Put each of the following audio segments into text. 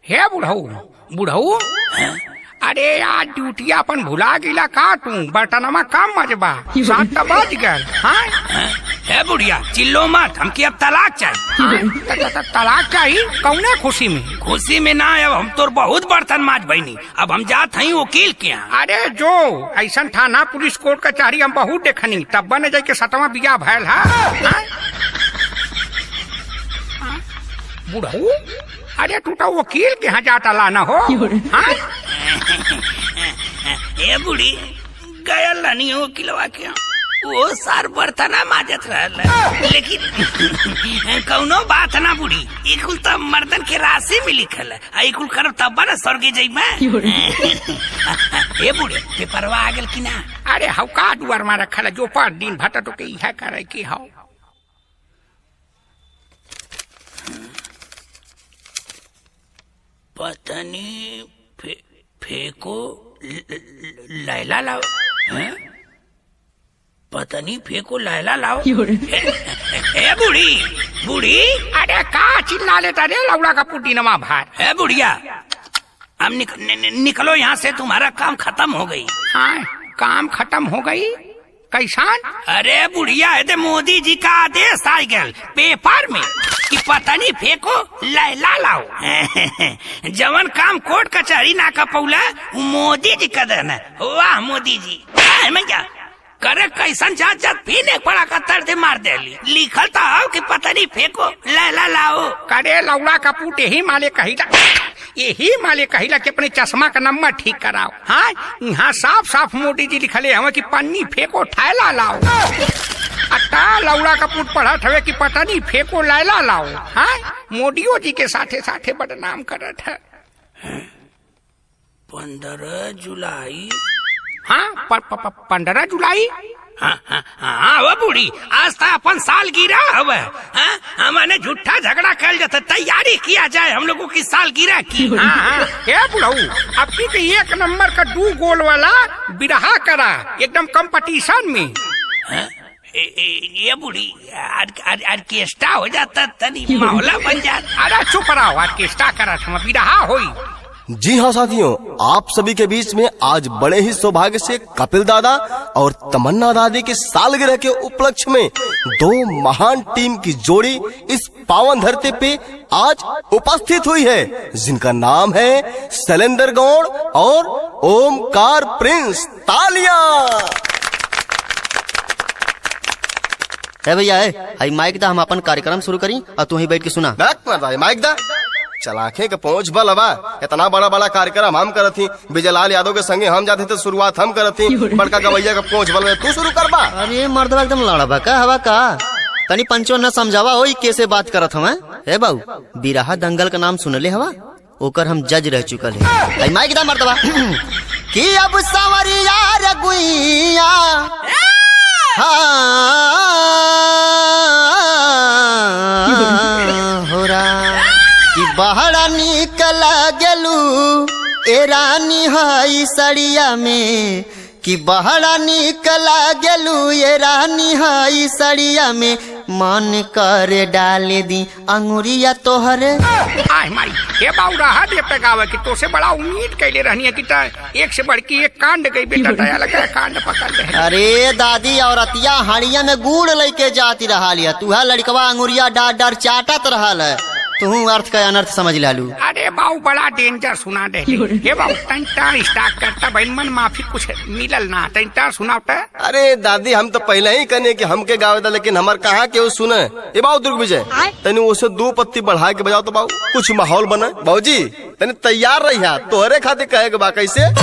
हे बुढ़ऊ बुढ़ऊ, अरे आज ड्यूटी अपन भुला गिला का तू? बटनमा कम मजबा 7 बज गए। हाँ है बुढ़िया चिल्लो मत, हमके अब तलाक चाहिए। तलाक चाहिए? कौने खुशी में? खुशी में ना, अब हम तोर बहुत बर्तन माज बहनी, अब हम जात हई वकील के यहाँ। अरे जो ऐसा थाना पुलिस कोर्ट कचहरी हम बहुत देखनी, तब बने जाके 7वां बिया भैल है। बुढ़ऊ, अरे तू तो वकील के यहाँ जाता लाना हो। हाँ ए बुढ़ी गयल नहीं हो वकीलवा के, वो सार बर्तना माजत रहल, लेकिन कौनो बात ना बुढ़ी, इकुल तब मर्दन के राशि में लिखल है, इकुल करब तब ना स्वर्गे जाइबे। ए बुढ़ी पेपरवा आ गेल कि ना? अरे हव का दुआर में रखल जो पर दिन भर तो के इहा करे की हव। पतनी फेंको लैला लाओ, पतनी फेंको लैला लाओ। ए बुढ़ी बुढ़ी, अरे का चिल्ला लेता रे लौड़ा का पुटी नमा भार। ए बुढ़िया हम निकलो यहाँ से, तुम्हारा काम खत्म हो गई। हाँ काम खत्म हो गई? कैसान? अरे बुढ़िया है मोदी जी का आदेश आ गया पेपर में कि पतनी फेंको लैला लाओ। जवन काम कोर्ट कचहरी ना का पौला मोदी जी का देना। वाह मोदी जी, क्या करे कैसन जात जात फिर एक बड़ा कत्तर से मार दे लिखल था कि पतनी फेंको लैला लाओ। करे लौड़ा का पुट यही माले कहिला कि अपने चश्मा का नंबर ठीक कराओ। हाँ यहाँ साफ साफ मोदी जी लिखले हमें कि पन्नी फेंको थैला लाओ। अट्टा लौड़ा का पुट पढ़त हवे कि पतनी फेंको लैला लाओ। हाँ मोदियो जी के साथे साथे बदनाम करत है। 15 जुलाई। हाँ 15 जुलाई। हाँ वो बूढ़ी आज तो अपन साल गिरा हवे। हमने झूठा झगड़ा कर जाता, तैयारी किया जाए हम लोगों की साल गिरा की। हाँ बुढ़ऊ अब की 1 नंबर का 2 गोल वाला बिरहा करा एकदम कंपटीशन में। ये बूढ़ी ऑर्केस्ट्रा हो जाता, तनी माहौला बन जाता। अरे चुप रहो, ऑर्केस्ट्रा करा था बिरहा होई। जी हाँ साथियों, आप सभी के बीच में आज बड़े ही सौभाग्य से कपिल दादा और तमन्ना दादी के सालगिरह के उपलक्ष्य में 2 महान टीम की जोड़ी इस पावन धरती पे आज उपस्थित हुई है, जिनका नाम है शैलेंद्र गौड़ और ओमकार प्रिंस। तालियां। है भैया है माइक दा, हम अपन कार्यक्रम शुरू करी और तू ही बैठ के सुना। माइक दा चलाखे के पहुंच बल हवा, इतना बड़ा बड़ा कार्यक्रम हम करती, विजयलाल यादव के संगे हम जाते थे, शुरुआत हम करती, बड़का गवैया का पहुंच बल तू शुरू करबा। अरे मर्दवा एकदम लड़ा का हवा का, तनी पंचो न समझावा हो कैसे बात करत हम। हे बाबू बिरहा दंगल का नाम सुनले हवा, ओकर हम जज रह चुकल है। माइक दा मर्दवा कि अब सवरिया रगुइया हो रहा कि बहरा निकल गेलू ए रानी हाई सड़िया में, कि बहरा निकल गेलू ए रानी हाई सड़िया में, मन करे डाले दी अंगुरिया तोहरे। आय माई हे बाऊ रहा दे पे गावे कि तो से बड़ा उम्मीद कैले रहनी है कि एक से बढ़ के एक कांड गई बेटा, दया लगा कांड पकड़ ले। अरे दादी औरतिया हाड़िया में गुड़ लेके जाती रहा लिया, तुहा लड़कवा अंगुरिया डार डार चाटत रहल है, तू अर्थ का अनर्थ समझ लालू। अरे बाऊ बड़ा डेंजर सुना दे हे बाऊ, तंटा स्टार्ट करता भाई मन माफी कुछ मिलल ना, तंटा सुनावता। अरे दादी हम तो पहले ही कहने कि हमके गावे था, लेकिन हमार कहा के सुने। ए बाऊ दुर्ग विजय तनी उसे 2 पत्ती बढ़ा के बजाओ तो बाऊ कुछ माहौल बने। बाऊजी तनी तैयार रही, तोहरे खातिर कहे के बा कैसे।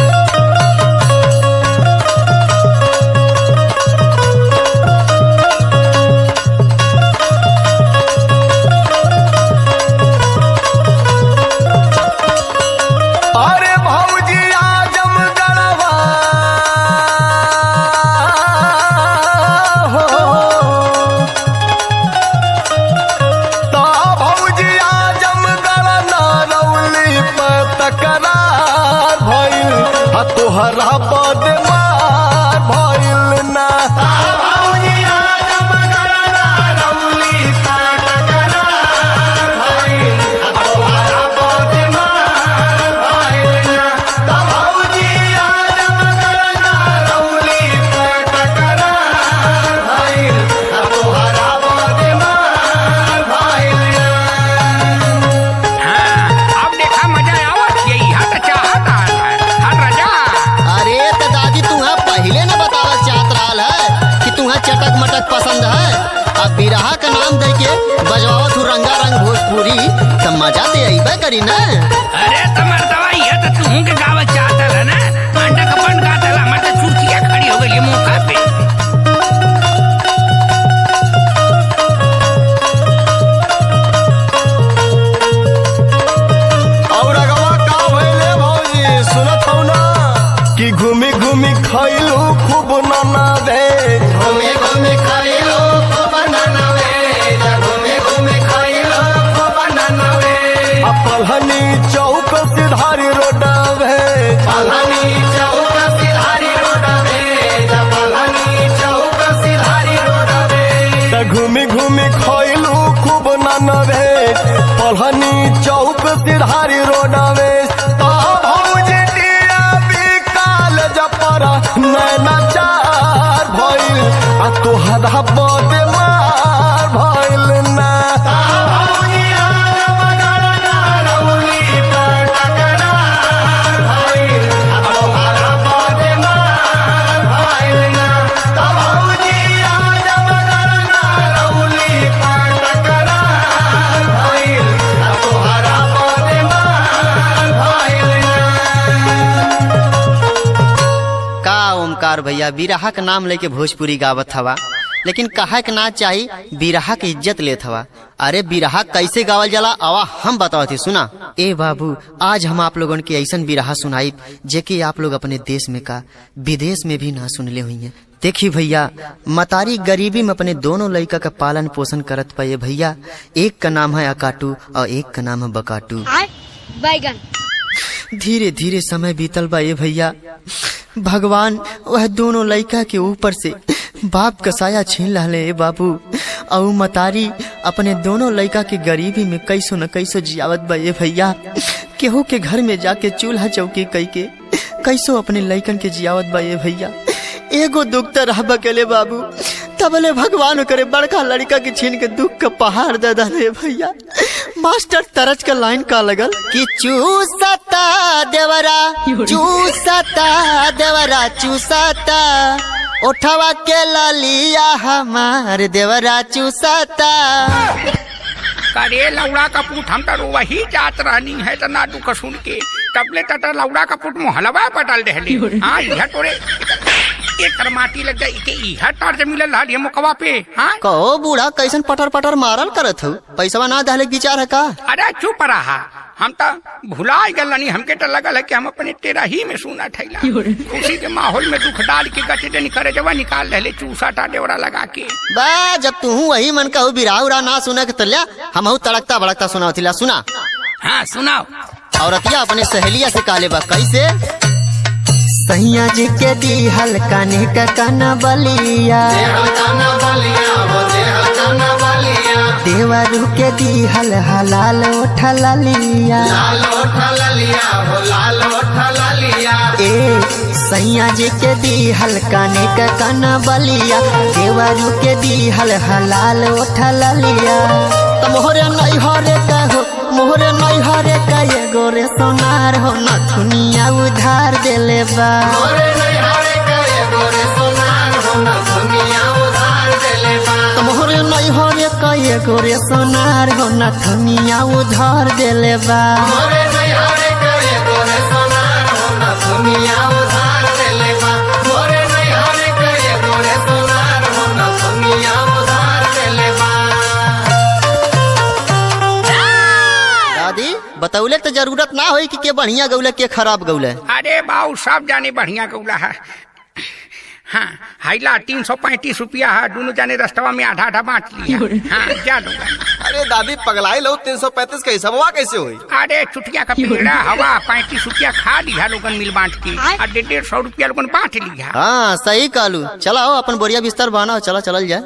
तोहरा बदमार भइल ना पसंद है। अब बिरहा का नाम दे के बजवाओ तू रंगा रंग भोजपुरी तो मजा तो अबे करी ना। अरे तुम्हार दवाई है तो तू के गावत चाहता है ना, अंडा का बंद गाता है, हमारे तो चुटकिया खड़ी हो गई मौका पे। और अगवा का भइले भौजी सुनत हौ ना कि घूमी घूमी खइलू खूब नाना दे, घूमे घूमे खाइलो खूब ननवे, घूमे घूमे खाइलो खूब ननवे, पलहनी चौक सिधारी रोडवे, पलनी चौक सिधारी रोडवे, पलनी चौक सिधारी रोडवे, त घूमी घूमी खइलू खूब नानवे, पलहनी चौक सिधारी रोडवे। भौजी डिया बिकाल जपरा नैना चार भइल आ तोहरा बदे मार भइल ना। ओमकार भैया बिरहा का नाम लेके भोजपुरी गावत हवा, लेकिन कहा के ना चाही बिरहा की इज्जत लेत हवा। अरे बिरहा कैसे गावल जाला आवा हम बताओ थी सुना। ए बाबू आज हम आप लोगों के ऐसा बिरहा सुनाई जेके आप लोग अपने देश में का विदेश में भी ना सुनले हुई हैं। देखी भैया मतारी गरीबी में अपने दोनों लड़का का पालन पोषण करत पाए भैया। एक का नाम है अकाटू और एक का नाम है बकाटू। बैगन धीरे धीरे समय बीतल बा ये भैया, भगवान वह दोनों लड़का के ऊपर से बाप का साया छीन लाले बाबू। और मतारी अपने दोनों लड़का के गरीबी में कैसो न कैसो जियावत बा ये भैया। केहू के घर में जाके चूल्हा चौकी कई के कैसो अपने लड़कन के जियावत बा ये भैया। एगो दुख तो रह बकेले बाबू, तबले भगवान करे बड़का लड़का के छीन के दुख का पहाड़ दे दे भैया। मास्टर तरज का लाइन का लगल कि चूसता देवरा चूसता देवरा चूसता उठवा के लालिया हमार देवरा चूसता। करे लौड़ा का पुट हम तो वही जात रहनी है तो ना दुख सुन के तबले तट लौड़ा का पुट मोहलवा पटल रहले। हाँ यह तोरे एक माटी लग जाए के इहा टार से मिलल हाल ये मुकवा पे। हाँ कहो बूढ़ा कैसन पटर पटर मारल करत हो, पैसा ना दहले विचार है का। अरे चुप रहा, हम तो भुला गलनी, हमके तो लगल है कि हम अपने तेरा ही में सुना ठैला। खुशी के माहौल में दुख डाल के गचे करे जवा निकाल रहे चूसा टा डेवरा लगा के। बा जब तू वही मन कहू बिरा उरा ना सुने के तल्या हम तड़कता भड़कता सुनाओ थिला सुना। हाँ सुनाओ। औरतिया अपने सहेलिया से काले बा कैसे सैया जी के दी हल्का ने का काना बलिया, देवरू के दी हल हलाल उठला लिया। ए सैया जी के दी हल्का ने का काना बलिया, देवरू के दी हल हलाल उठला लिया। तो मोहरे नहीं हरे का हो मोहरे नहीं हरे का ये गोरे सोनार हो न दुनिया उधार देले बा। मोहरे नहीं हरे का ये गोरे सोनार हो न दुनिया उधार देले बा। तो मोहरे नहीं हरे का ये गोरे सोनार हो न दुनिया उधार देले बा। मोहरे नहीं हरे का ये गोरे सोनार हो न दुनिया उधार देले बा। मोहरे नहीं हरे का ये गोरे सोनार हो न दुनिया उधार देले बा। दादी बतौले तो जरूरत ना होई कि के बढ़िया गौले के खराब गौले। अरे बाऊ सब जाने बढ़िया गौला है। हाँ हाइला 335 रुपया है, दोनों जाने रास्तवा में आधा आधा बांट लिया। हाँ जा दूंगा। अरे दादी पगलाई लो 335 का हिसाबवा कैसे हुई। अरे चुटिया का पिंजरा हवा 35 रुपया खा लिया लोगन मिल बांट के और 150 रुपया लोगन बांट लिया। हाँ सही कहलू। चला हो अपन बोरिया बिस्तर बनाओ, चला चलल जाए।